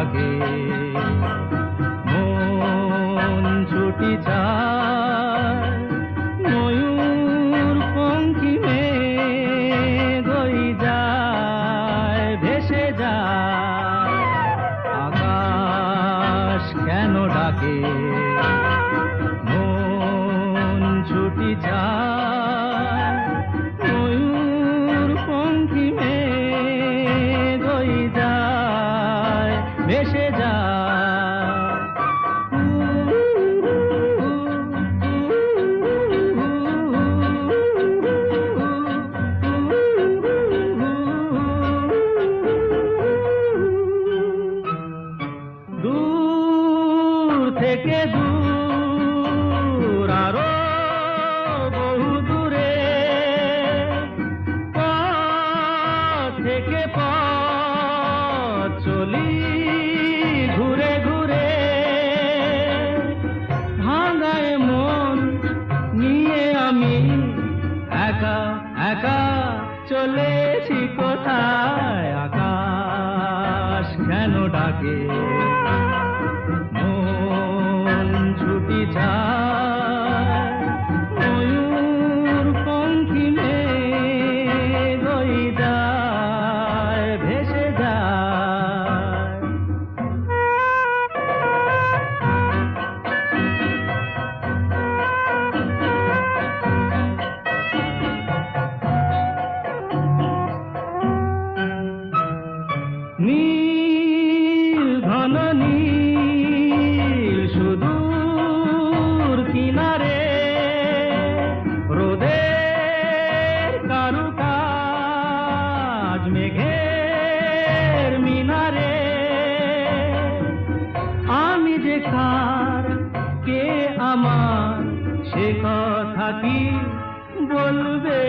ডাকে মন ছুটি চায় ময়ূর পঙ্খী মেঘ ওই যায় ভেসে যায় আকাশ কেন ডাকে মন ছুটি চায় ময়ূর পঙ্খী মেঘ ওই যায় ভেসে যায় দূর থেকে দূর আরো বহু দূরে পথ থেকে পথ চলি ঘুরে ঘুরে ভাঙায় মন নিয়ে আমি একা একা চলেছি কোথায় আকাশ কেন ডাকে মন ছুটি যায় ময়ূর পঙ্খী মেঘ ওই যায় ভেসে যায় নীল ঘন নীল সুদূর কিনারে রোদের কারুকাজ মেঘের মিনারে আমি যে কার কে আমার সে কথা কি বলবে